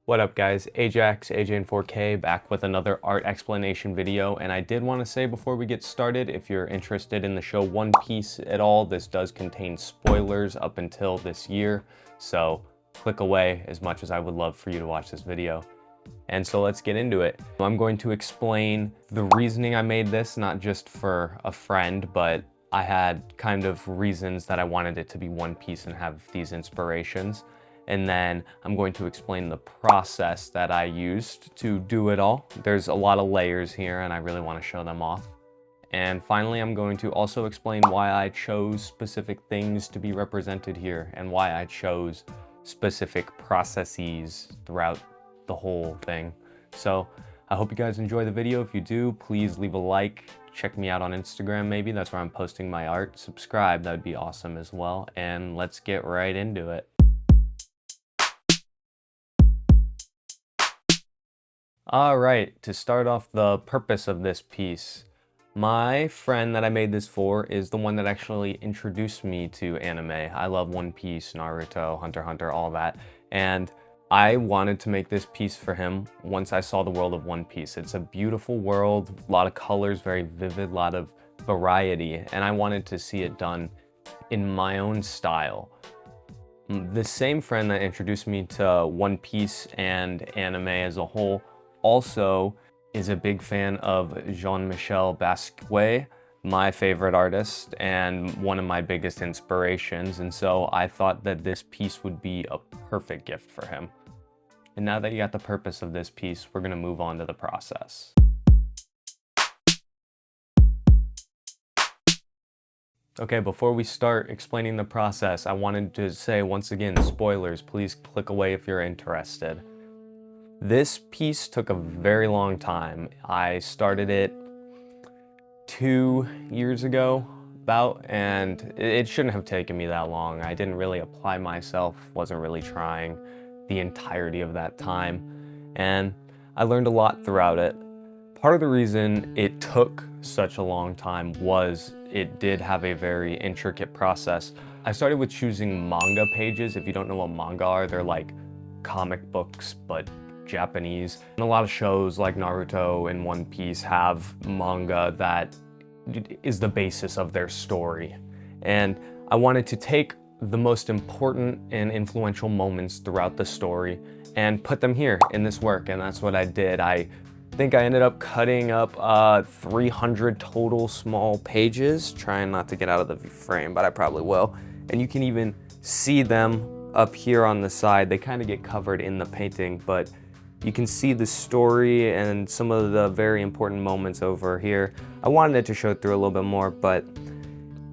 What up guys, Ajax, AJ in 4K, back with another art explanation video, and I did want to say before we get started, if you're interested in the show One Piece at all, this does contain spoilers up until this year, so click away as much as I would love for you to watch this video. And so let's get into it. I'm going to explain the reasoning I made this, not just for a friend, but I had kind of reasons that I wanted it to be One Piece and have these inspirations. And then I'm going to explain the process that I used to do it all. There's a lot of layers here and I really want to show them off. And finally, I'm going to also explain why I chose specific things to be represented here and why I chose specific processes throughout the whole thing. So I hope you guys enjoy the video. If you do, please leave a like. Check me out on Instagram maybe, that's where I'm posting my art. Subscribe, that would be awesome as well. And let's get right into it. All right, to start off the purpose of this piece, my friend that I made this for is the one that actually introduced me to anime. I love One Piece, Naruto, Hunter x Hunter, all that. And I wanted to make this piece for him once I saw the world of One Piece. It's a beautiful world, a lot of colors, very vivid, a lot of variety, and I wanted to see it done in my own style. The same friend that introduced me to One Piece and anime as a whole also is a big fan of Jean-Michel Basquiat, my favorite artist and one of my biggest inspirations, and so I thought that this piece would be a perfect gift for him. And now that you got the purpose of this piece, we're gonna move on to the process. Okay, before we start explaining the process, I wanted to say once again, spoilers, please click away if you're interested. This piece took a very long time. I started it 2 years ago, and it shouldn't have taken me that long. I didn't really apply myself, wasn't really trying the entirety of that time, and I learned a lot throughout it. Part of the reason it took such a long time was it did have a very intricate process. I started with choosing manga pages. If you don't know what manga are, they're like comic books, but Japanese. And a lot of shows like Naruto and One Piece have manga that is the basis of their story. And I wanted to take the most important and influential moments throughout the story and put them here in this work, and that's what I did. I think I ended up cutting up 300 total small pages, trying not to get out of the frame, but I probably will. And you can even see them up here on the side. They kind of get covered in the painting, but you can see the story and some of the very important moments over here. I wanted it to show through a little bit more, but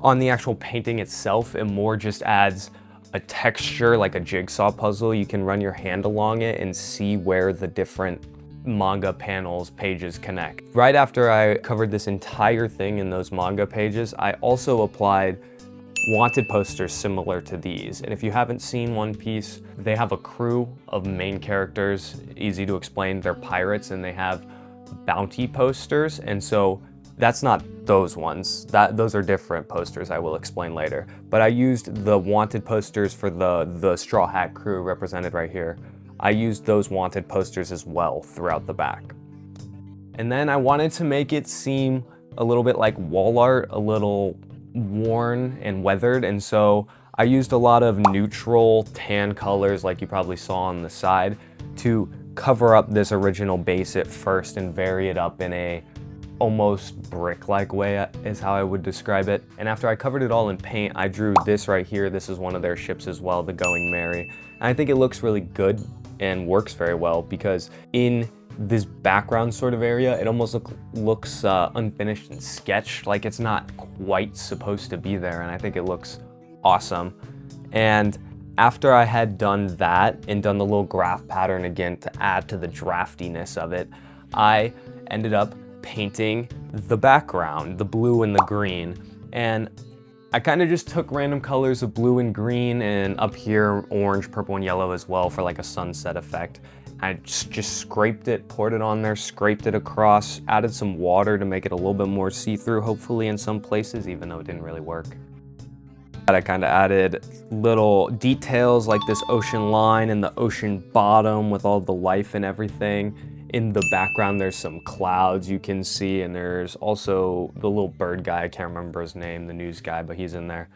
on the actual painting itself, it more just adds a texture like a jigsaw puzzle. You can run your hand along it and see where the different manga panels, pages connect. Right after I covered this entire thing in those manga pages, I also applied wanted posters similar to these. And if you haven't seen One Piece, they have a crew of main characters, easy to explain, they're pirates, and they have bounty posters, and so that's not those ones. Those are different posters, I will explain later. But I used the wanted posters for the Straw Hat crew represented right here. I used those wanted posters as well throughout the back. And then I wanted to make it seem a little bit like wall art, a little worn and weathered, and so I used a lot of neutral tan colors like you probably saw on the side to cover up this original base at first and vary it up in a almost brick-like way is how I would describe it. And after I covered it all in paint, I drew this right here. This is one of their ships as well, the Going Merry. And I think it looks really good and works very well because in this background sort of area, it almost looks unfinished and sketched, like it's not quite supposed to be there, and I think it looks awesome. And after I had done that and done the little graph pattern again to add to the draftiness of it, I ended up painting the background, the blue and the green. And I kind of just took random colors of blue and green, and up here orange, purple, and yellow as well for like a sunset effect. I just scraped it, poured it on there, scraped it across, added some water to make it a little bit more see-through, hopefully in some places, even though it didn't really work. I kind of added little details like this ocean line and the ocean bottom with all the life and everything. In the background, there's some clouds you can see, and there's also the little bird guy. I can't remember his name, the news guy, but he's in there.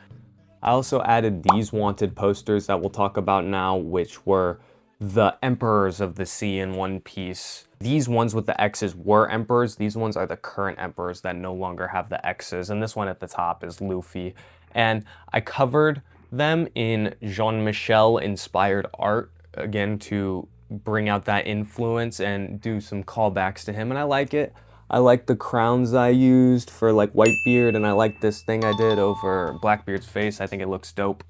I also added these wanted posters that we'll talk about now, which were the emperors of the sea in One Piece. These ones with the X's were emperors. These ones are the current emperors that no longer have the X's. And this one at the top is Luffy. And I covered them in Jean-Michel inspired art, again, to bring out that influence and do some callbacks to him. And I like it. I like the crowns I used for like Whitebeard, and I like this thing I did over Blackbeard's face. I think it looks dope.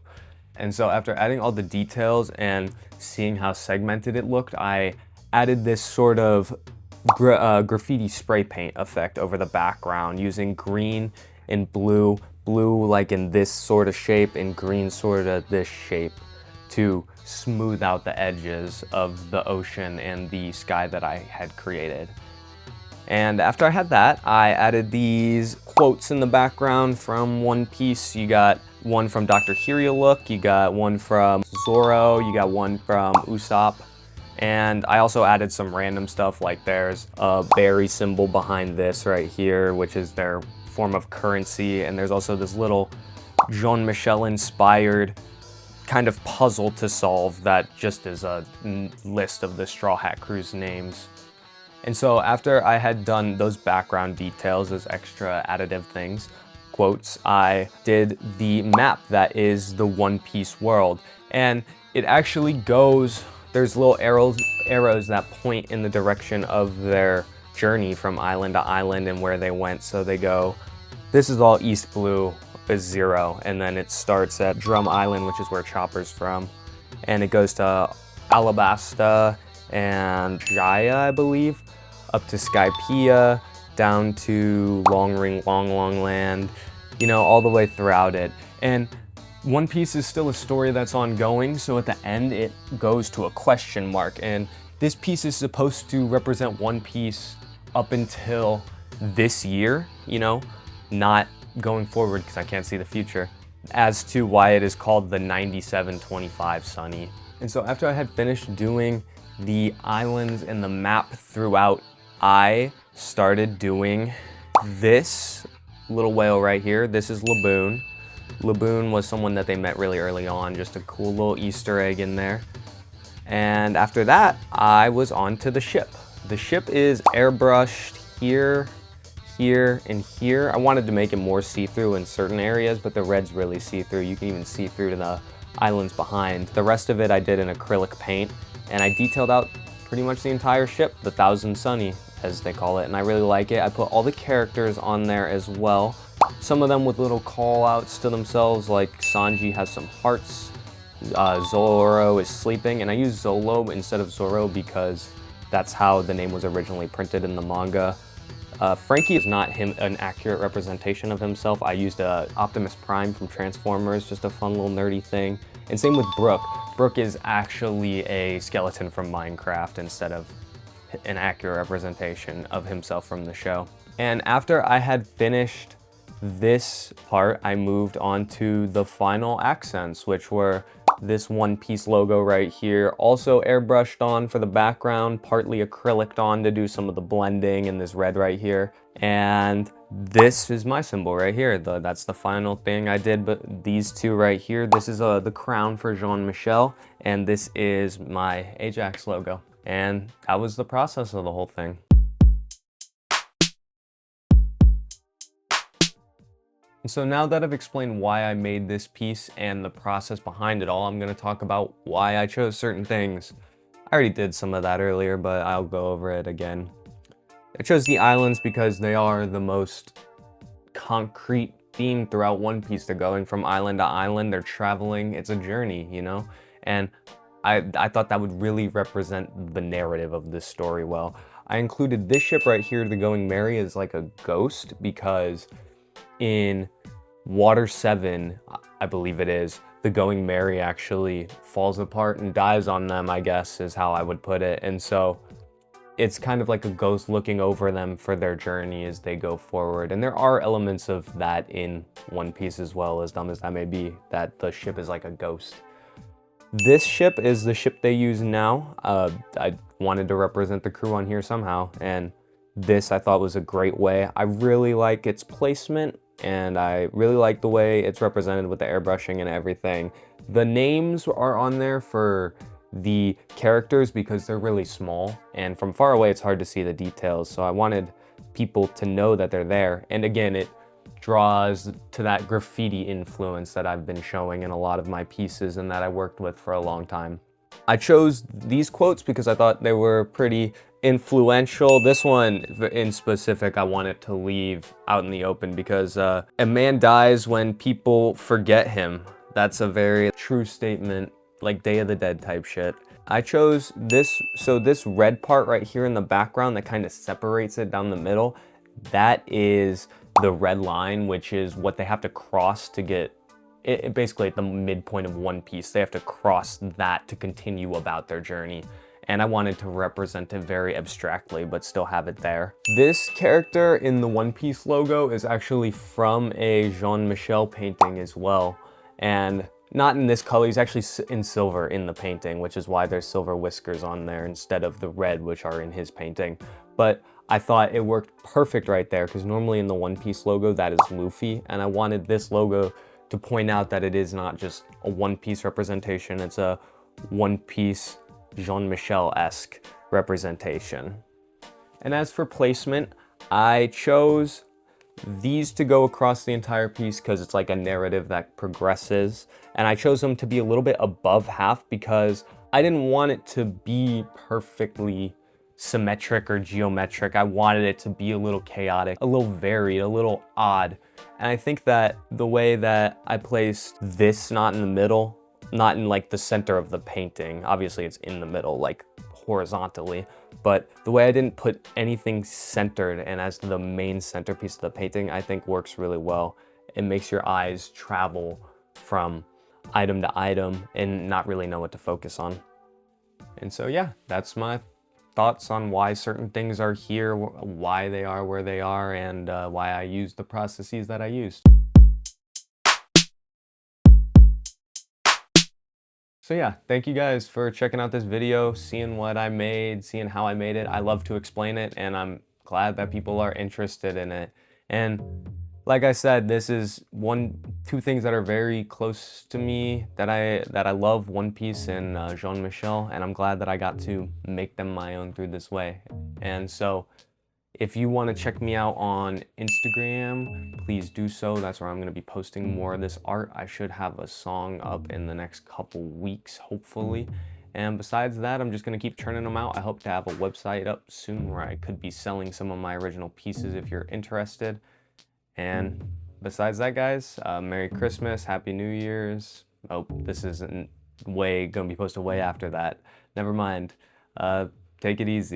And so after adding all the details and seeing how segmented it looked, I added this sort of graffiti spray paint effect over the background using green and blue like in this sort of shape and green sort of this shape to smooth out the edges of the ocean and the sky that I had created. And after I had that, I added these quotes in the background from One Piece. You got one from Dr. Hiriuluk, you got one from Zoro, you got one from Usopp. And I also added some random stuff, like there's a berry symbol behind this right here, which is their form of currency. And there's also this little Jean-Michel inspired kind of puzzle to solve that just is a list of the Straw Hat Crew's names. And so after I had done those background details, those extra additive things, quotes, I did the map that is the One Piece world. And it actually goes, there's little arrows that point in the direction of their journey from island to island and where they went. So they go, this is all East Blue is 0, and then it starts at Drum Island, which is where Chopper's from. And it goes to Alabasta and Jaya, I believe, up to Skypiea, down to Long Land, you know, all the way throughout it. And One Piece is still a story that's ongoing, so at the end it goes to a question mark. And this piece is supposed to represent One Piece up until this year, you know, not going forward because I can't see the future, as to why it is called the 9725 Sunny. And so after I had finished doing the islands and the map throughout, I started doing this little whale right here. This is Laboon. Laboon was someone that they met really early on, just a cool little Easter egg in there. And after that, I was on to the ship. The ship is airbrushed here, here, and here. I wanted to make it more see-through in certain areas, but the red's really see-through. You can even see through to the islands behind. The rest of it I did in acrylic paint, and I detailed out pretty much the entire ship, the 1000 Sunny, as they call it, and I really like it. I put all the characters on there as well. Some of them with little call-outs to themselves, like Sanji has some hearts, Zoro is sleeping, and I used Zolo instead of Zoro because that's how the name was originally printed in the manga. Frankie is not an accurate representation of himself. I used Optimus Prime from Transformers, just a fun little nerdy thing. And same with Brooke. Brooke is actually a skeleton from Minecraft instead of an accurate representation of himself from the show. And after I had finished this part, I moved on to the final accents, which were this One Piece logo right here, also airbrushed on for the background, partly acrylic on to do some of the blending, and this red right here. And this is my symbol right here. That's the final thing I did, but these two right here, this is the crown for Jean-Michel, and this is my Ajax logo. And that was the process of the whole thing. And so now that I've explained why I made this piece and the process behind it all, I'm going to talk about why I chose certain things. I already did some of that earlier, but I'll go over it again. I chose the islands because they are the most concrete theme throughout One Piece. They're going from island to island, they're traveling, it's a journey, you know? And I thought that would really represent the narrative of this story well. I included this ship right here, the Going Merry, as like a ghost because in Water 7, I believe it is, the Going Merry actually falls apart and dies on them, I guess, is how I would put it. And so it's kind of like a ghost looking over them for their journey as they go forward. And there are elements of that in One Piece as well, as dumb as that may be, that the ship is like a ghost. This ship is the ship they use now. I wanted to represent the crew on here somehow, and this I thought was a great way. I really like its placement, and I really like the way it's represented with the airbrushing and everything. The names are on there for the characters because they're really small, and from far away it's hard to see the details, so I wanted people to know that they're there. And again, it draws to that graffiti influence that I've been showing in a lot of my pieces and that I worked with for a long time. I chose these quotes because I thought they were pretty influential. This one in specific I wanted to leave out in the open because a man dies when people forget him. That's a very true statement, like Day of the Dead type shit. I chose this, so this red part right here in the background that kind of separates it down the middle, that is the red line, which is what they have to cross to get it basically at the midpoint of One Piece. They have to cross that to continue about their journey. And I wanted to represent it very abstractly, but still have it there. This character in the One Piece logo is actually from a Jean-Michel painting as well. And not in this color, he's actually in silver in the painting, which is why there's silver whiskers on there instead of the red, which are in his painting. But I thought it worked perfect right there, because normally in the One Piece logo, that is Luffy. And I wanted this logo to point out that it is not just a One Piece representation, it's a One Piece Jean-Michel-esque representation. And as for placement, I chose these to go across the entire piece because it's like a narrative that progresses. And I chose them to be a little bit above half because I didn't want it to be perfectly symmetric or geometric. I wanted it to be a little chaotic, a little varied, a little odd. And I think that the way that I placed this not in the middle, not in like the center of the painting, obviously it's in the middle, like horizontally, but the way I didn't put anything centered and as the main centerpiece of the painting, I think works really well. It makes your eyes travel from item to item and not really know what to focus on. And so yeah, that's my thoughts on why certain things are here, why they are where they are, and why I use the processes that I used. So yeah, thank you guys for checking out this video, seeing what I made, seeing how I made it. I love to explain it, and I'm glad that people are interested in it. And like I said, this is two things that are very close to me that I love, One Piece and Jean-Michel, and I'm glad that I got to make them my own through this way. And so if you want to check me out on Instagram, please do so. That's where I'm going to be posting more of this art. I should have a song up in the next couple weeks, hopefully. And besides that, I'm just going to keep churning them out. I hope to have a website up soon where I could be selling some of my original pieces if you're interested. And besides that, guys, Merry Christmas, Happy New Year's. Oh, this isn't going to be posted way after that. Never mind. Take it easy.